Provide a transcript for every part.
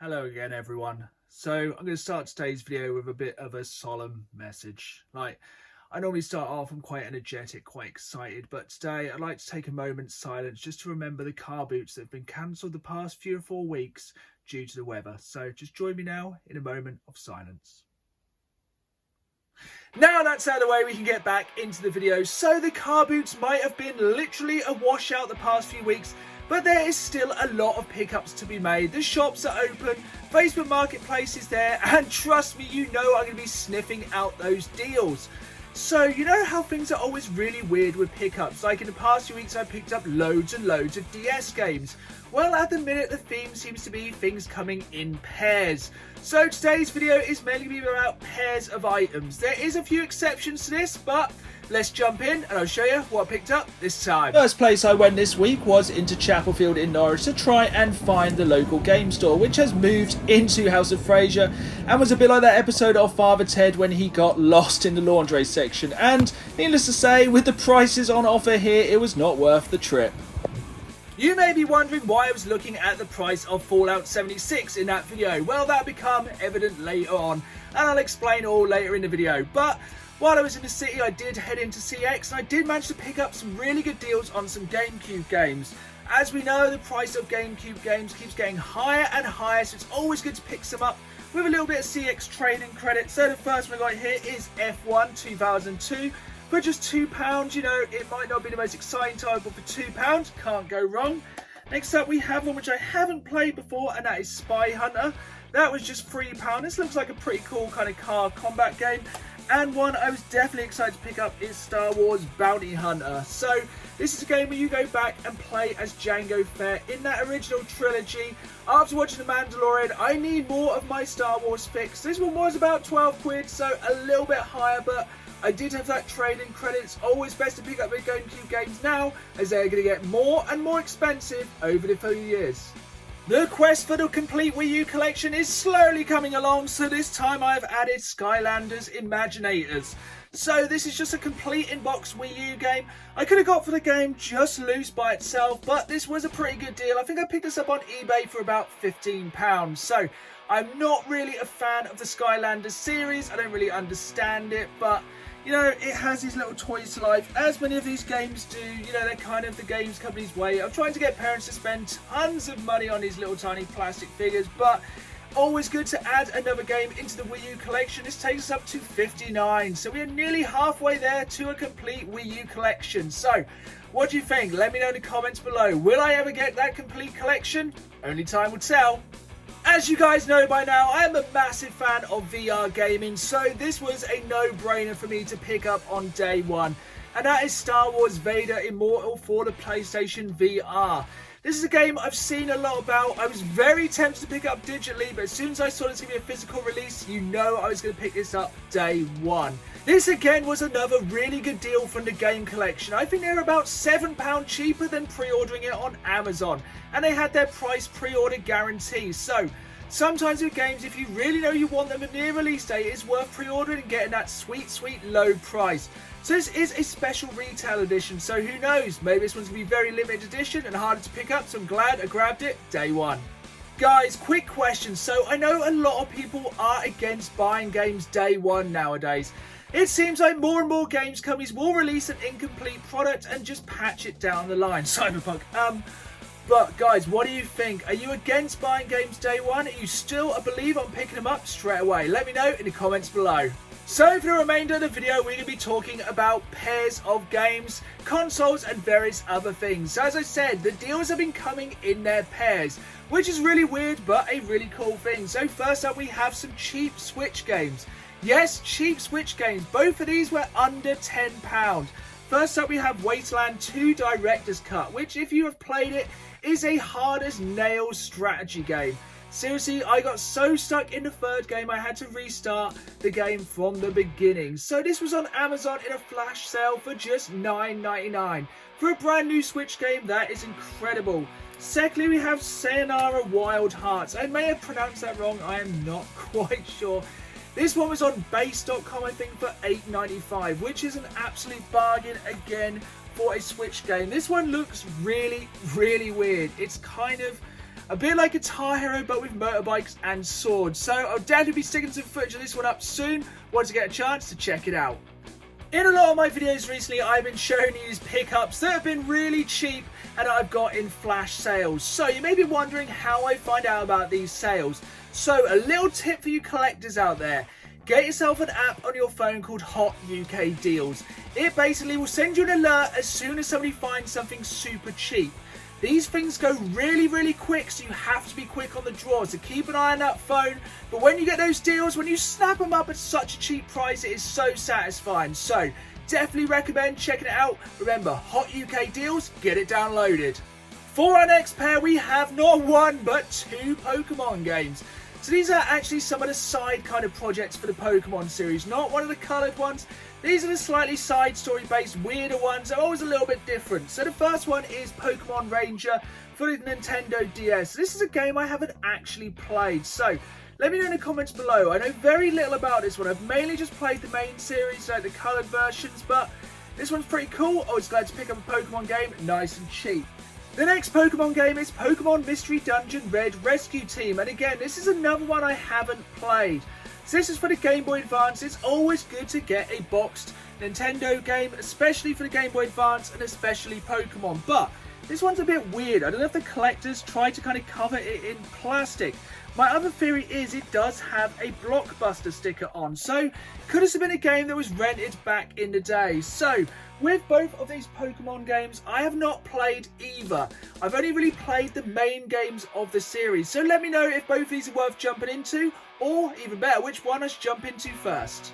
Hello again, everyone. So I'm going to start today's video with a bit of a solemn message. I normally start off, I'm quite energetic, quite excited, but today I'd like to take a moment's silence just to remember the car boots that have been cancelled the past 3 or 4 weeks due to the weather. So just join me now in a moment of silence. Now that's out of the way, we can get back into the video. So the car boots might have been literally a washout the past few weeks, but there is still a lot of pickups to be made. The shops are open, Facebook Marketplace is there, and trust me, you know I'm going to be sniffing out those deals. So you know how things are always really weird with pickups, like in the past few weeks I picked up loads and loads of DS games. Well, at the minute the theme seems to be things coming in pairs. So today's video is mainly going to be about pairs of items. There is a few exceptions to this, but let's jump in and I'll show you what I picked up this time. First place I went this week was into Chapelfield in Norwich to try and find the local game store, which has moved into House of Fraser and was a bit like that episode of Father Ted when he got lost in the laundry section. And needless to say, with the prices on offer here, it was not worth the trip. You may be wondering why I was looking at the price of Fallout 76 in that video. Well, that'll become evident later on, and I'll explain all later in the video. But while I was in the city, I did head into CX, and I did manage to pick up some really good deals on some GameCube games. As we know, the price of GameCube games keeps getting higher and higher, so it's always good to pick some up with a little bit of CX trading credit. So the first one I got here is F1 2002. For just £2, you know, it might not be the most exciting title, but for £2, can't go wrong. Next up, we have one which I haven't played before, and that is Spy Hunter. That was just £3. This looks like a pretty cool kind of car combat game. And one I was definitely excited to pick up is Star Wars Bounty Hunter. So this is a game where you go back and play as Jango Fett in that original trilogy. After watching The Mandalorian, I need more of my Star Wars fix. This one was about 12 quid, so a little bit higher, but I did have that trading credit. It's always best to pick up the GameCube games now, as they're going to get more and more expensive over the few years. The quest for the complete Wii U collection is slowly coming along, so this time I have added Skylanders Imaginators. So this is just a complete in-box Wii U game. I could have got for the game just loose by itself, but this was a pretty good deal. I think I picked this up on eBay for about £15. So I'm not really a fan of the Skylanders series. I don't really understand it, but you know, it has these little toys to life, as many of these games do. You know, they're kind of the games company's way of trying to get parents to spend tons of money on these little tiny plastic figures, but always good to add another game into the Wii U collection. This takes us up to 59, so we are nearly halfway there to a complete Wii U collection. So, what do you think? Let me know in the comments below. Will I ever get that complete collection? Only time will tell. As you guys know by now, I am a massive fan of VR gaming, so this was a no-brainer for me to pick up on day one. And that is Star Wars Vader Immortal for the PlayStation VR. This is a game I've seen a lot about. I was very tempted to pick up digitally, but as soon as I saw this going to be a physical release, you know I was going to pick this up day one. This again was another really good deal from the game collection. I think they're about £7 cheaper than pre-ordering it on Amazon. And they had their price pre-order guarantee. So sometimes with games, if you really know you want them at near release date, it's worth pre-ordering and getting that sweet, sweet low price. So this is a special retail edition, so who knows, maybe this one's going to be very limited edition and harder to pick up, so I'm glad I grabbed it day one. Guys, quick question. So I know a lot of people are against buying games day one nowadays. It seems like more and more games companies will release an incomplete product and just patch it down the line. Cyberpunk. But guys, what do you think? Are you against buying games day one? Are you still a believer on picking them up straight away? Let me know in the comments below. So for the remainder of the video, we're going to be talking about pairs of games, consoles and various other things. So as I said, the deals have been coming in their pairs, which is really weird but a really cool thing. So first up, we have some cheap Switch games. Yes, cheap Switch games. Both of these were under £10. First up, we have Wasteland 2 Director's Cut, which if you have played it, is a hard as nails strategy game. Seriously, I got so stuck in the third game I had to restart the game from the beginning. So this was on Amazon in a flash sale for just $9.99. For a brand new Switch game, that is incredible. Secondly, we have Sayonara Wild Hearts. I may have pronounced that wrong, I am not quite sure. This one was on base.com, I think, for $8.95, which is an absolute bargain again for a Switch game. This one looks really, really weird. It's kind of A bit like Guitar Hero, but with motorbikes and swords. So I'll definitely be sticking some footage of this one up soon once I get a chance to check it out. In a lot of my videos recently, I've been showing you these pickups that have been really cheap and I've got in flash sales. So you may be wondering how I find out about these sales. So a little tip for you collectors out there. Get yourself an app on your phone called Hot UK Deals. It basically will send you an alert as soon as somebody finds something super cheap. These things go really quick, so you have to be quick on the draw, so keep an eye on that phone. But when you get those deals, when you snap them up at such a cheap price, it is so satisfying. So definitely recommend checking it out. Remember, Hot UK Deals, get it downloaded. For our next pair, we have not one but two Pokemon games. So these are actually some of the side kind of projects for the Pokemon series, not one of the coloured ones. These are the slightly side story based weirder ones, they're always a little bit different. So the first one is Pokemon Ranger for the Nintendo DS. This is a game I haven't actually played, so let me know in the comments below. I know very little about this one, I've mainly just played the main series, like the coloured versions, but this one's pretty cool. I was glad to pick up a Pokemon game, nice and cheap. The next Pokemon game is Pokemon Mystery Dungeon Red Rescue Team, and again, this is another one I haven't played. So this is for the Game Boy Advance. It's always good to get a boxed Nintendo game, especially for the Game Boy Advance and especially Pokemon. But this one's a bit weird. I don't know if the collectors tried to kind of cover it in plastic. My other theory is it does have a Blockbuster sticker on, so could this have been a game that was rented back in the day? So with both of these Pokemon games, I have not played either. I've only really played the main games of the series, so let me know if both of these are worth jumping into, or even better, which one I should jump into first.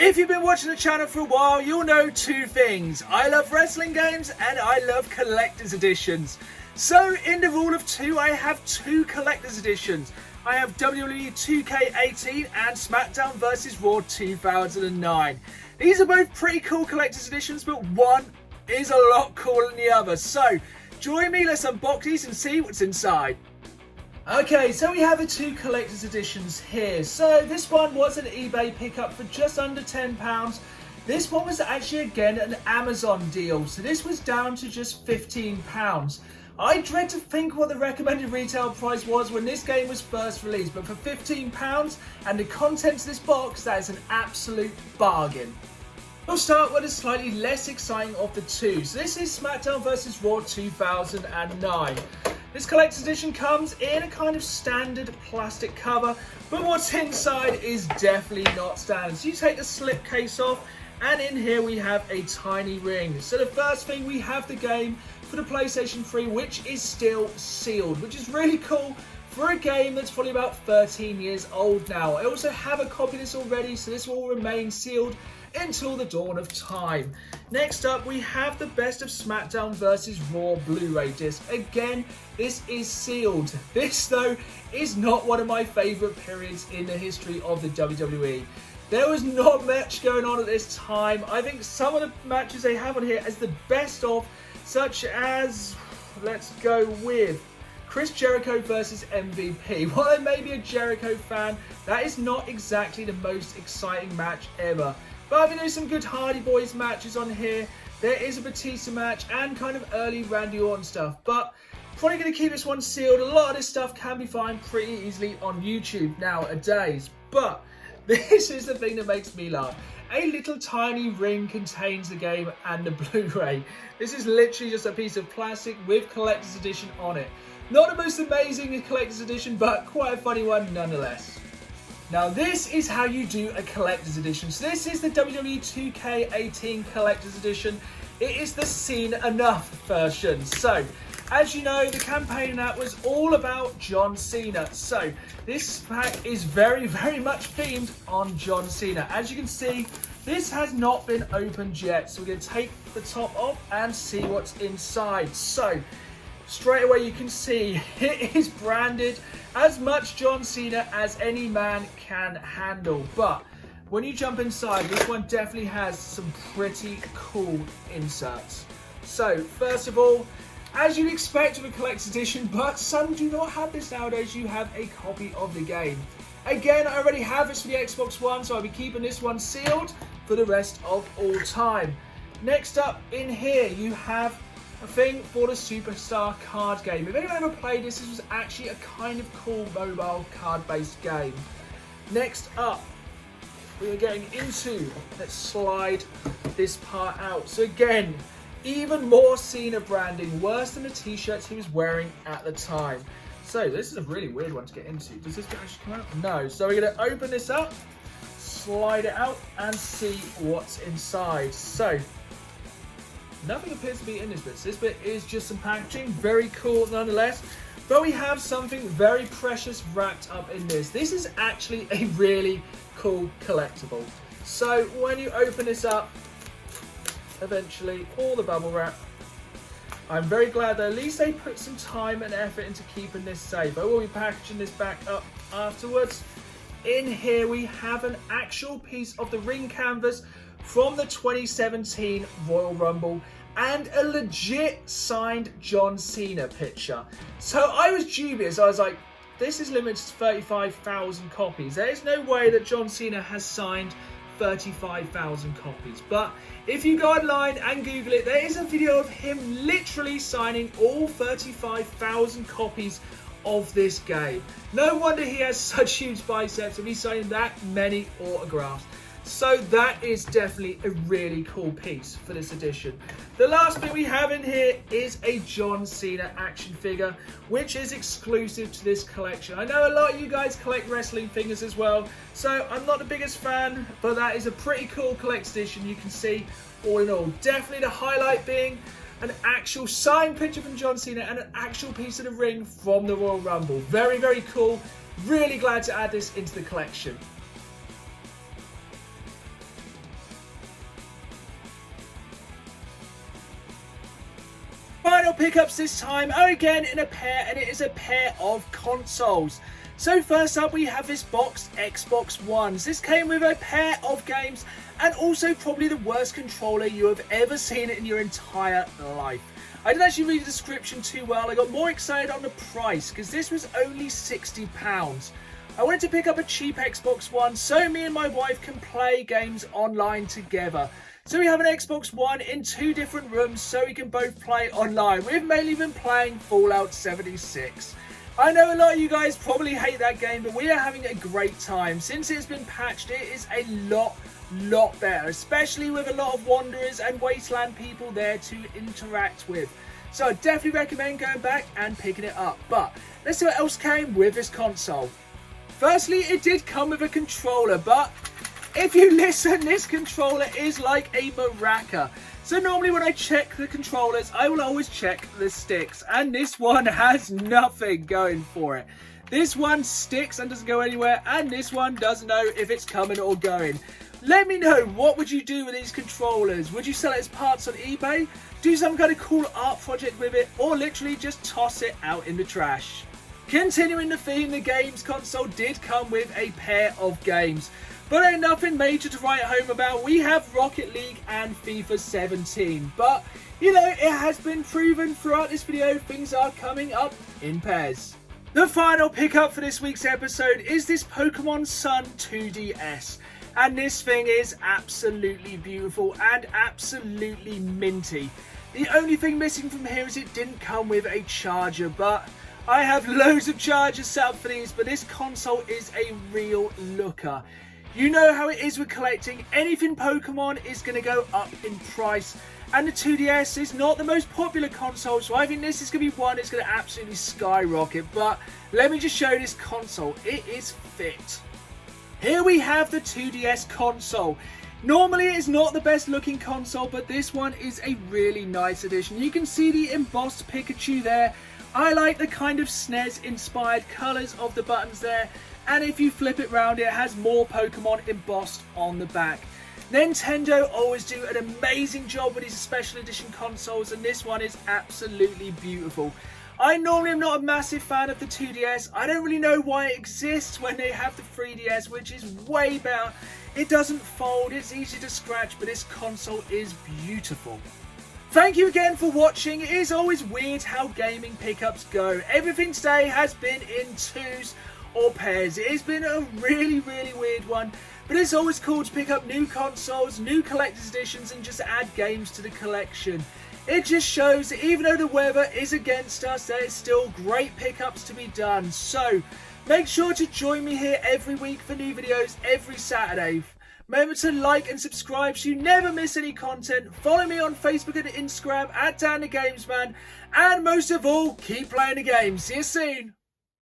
If you've been watching the channel for a while, you'll know two things. I love wrestling games and I love collector's editions. So in the rule of two, I have two collector's editions. I have WWE 2K18 and Smackdown vs Raw 2009. These are both pretty cool collector's editions, but one is a lot cooler than the other. So join me, let's unbox these and see what's inside. Okay, so we have the two collector's editions here. So this one was an eBay pickup for just under £10. This one was actually again an Amazon deal, so this was down to just £15. I dread to think what the recommended retail price was when this game was first released, but for £15 and the contents of this box, that is an absolute bargain. We'll start with a slightly less exciting of the two. So this is Smackdown vs Raw 2009. This collector's edition comes in a kind of standard plastic cover, but what's inside is definitely not standard. So you take the slipcase off, and in here we have a tiny ring. So the first thing, we have the game for the PlayStation 3, which is still sealed, which is really cool for a game that's probably about 13 years old now. I also have a copy of this already, so this will remain sealed until the dawn of time. Next up, we have the Best of Smackdown vs Raw Blu-ray disc. Again, this is sealed. This, though, is not one of my favourite periods in the history of the WWE. There was not much going on at this time. I think some of the matches they have on here as the best of, such as, let's go with Chris Jericho versus MVP. While I may be a Jericho fan, that is not exactly the most exciting match ever. But I mean, there's some good Hardy Boys matches on here. There is a Batista match and kind of early Randy Orton stuff. But probably going to keep this one sealed. A lot of this stuff can be found pretty easily on YouTube nowadays. But this is the thing that makes me laugh. A little tiny ring contains the game and the Blu-ray. This is literally just a piece of plastic with collector's edition on it. Not the most amazing collector's edition, but quite a funny one nonetheless. Now this is how you do a collector's edition. So this is the WWE 2K18 collector's edition. It is the Seen Enough version. So as you know, the campaign in that was all about John Cena. So this pack is very much themed on John Cena. As you can see, this has not been opened yet. So we're going to take the top off and see what's inside. So straight away you can see it is branded as much John Cena as any man can handle. But when you jump inside, this one definitely has some pretty cool inserts. So first of all, as you'd expect with a collector's edition, but some do not have this nowadays, you have a copy of the game. Again, I already have this for the Xbox One, so I'll be keeping this one sealed for the rest of all time. Next up in here, you have thing for the Superstar card game. If anyone ever played this, this was actually a kind of cool mobile card-based game. Next up, we are getting into, let's slide this part out. So again, even more Cena branding, worse than the t-shirts he was wearing at the time. So this is a really weird one to get into. Does this actually come out? No. So we're going to open this up, slide it out, and see what's inside. So nothing appears to be in this bit. So this bit is just some packaging, very cool nonetheless. But we have something very precious wrapped up in this. This is actually a really cool collectible. So when you open this up, eventually all the bubble wrap. I'm very glad that at least they put some time and effort into keeping this safe. I will be packaging this back up afterwards. In here we have an actual piece of the ring canvas from the 2017 Royal Rumble and a legit signed John Cena picture. So I was dubious. I was like, this is limited to 35,000 copies. There is no way that John Cena has signed 35,000 copies. But if you go online and Google it, there is a video of him literally signing all 35,000 copies of this game. No wonder he has such huge biceps and he's signing that many autographs. So that is definitely a really cool piece for this edition. The last thing we have in here is a John Cena action figure, which is exclusive to this collection. I know a lot of you guys collect wrestling figures as well, so I'm not the biggest fan, but that is a pretty cool collector's edition. You can see all in all. Definitely the highlight being an actual signed picture from John Cena and an actual piece of the ring from the Royal Rumble. Very, very cool. Really glad to add this into the collection. Final pickups this time are again in a pair, and it is a pair of consoles. So first up we have this boxed Xbox Ones. This came with a pair of games and also probably the worst controller you have ever seen in your entire life. I didn't actually read the description too well. I got more excited on the price because this was only £60. I wanted to pick up a cheap Xbox One so me and my wife can play games online together. So we have an Xbox One in 2 different rooms so we can both play online. We've mainly been playing Fallout 76. I know a lot of you guys probably hate that game, but we are having a great time. Since it's been patched, it is a lot better, especially with a lot of Wanderers and Wasteland people there to interact with. So I definitely recommend going back and picking it up. But let's see what else came with this console. Firstly, it did come with a controller, but if you listen, this controller is like a maraca. So normally when I check the controllers, I will always check the sticks. And this one has nothing going for it. This one sticks and doesn't go anywhere. And this one doesn't know if it's coming or going. Let me know, what would you do with these controllers? Would you sell it as parts on eBay? Do some kind of cool art project with it? Or literally just toss it out in the trash? Continuing the theme, the games console did come with a pair of games. But ain't nothing major to write home about. We have Rocket League and FIFA 17. But, you know, it has been proven throughout this video, things are coming up in pairs. The final pickup for this week's episode is this Pokemon Sun 2DS. And this thing is absolutely beautiful and absolutely minty. The only thing missing from here is it didn't come with a charger, but I have loads of chargers set up for these, but this console is a real looker. You know how it is with collecting. Anything Pokemon is going to go up in price. And the 2DS is not the most popular console, so I think this is going to be one that's going to absolutely skyrocket. But let me just show you this console. It is fit. Here we have the 2DS console. Normally it is not the best looking console, but this one is a really nice addition. You can see the embossed Pikachu there. I like the kind of SNES inspired colours of the buttons there. And if you flip it round, it has more Pokemon embossed on the back. Nintendo always do an amazing job with these special edition consoles, and this one is absolutely beautiful. I normally am not a massive fan of the 2DS. I don't really know why it exists when they have the 3DS, which is way better. It doesn't fold, it's easy to scratch, but this console is beautiful. Thank you again for watching. It is always weird how gaming pickups go. Everything today has been in 2s or pairs. It has been a really weird one, but it's always cool to pick up new consoles, new collector's editions, and just add games to the collection. It just shows that even though the weather is against us, there is still great pickups to be done. So make sure to join me here every week for new videos every Saturday. Remember to like and subscribe so you never miss any content. Follow me on Facebook and Instagram at Dan the Games Man. And most of all, keep playing the game. See you soon.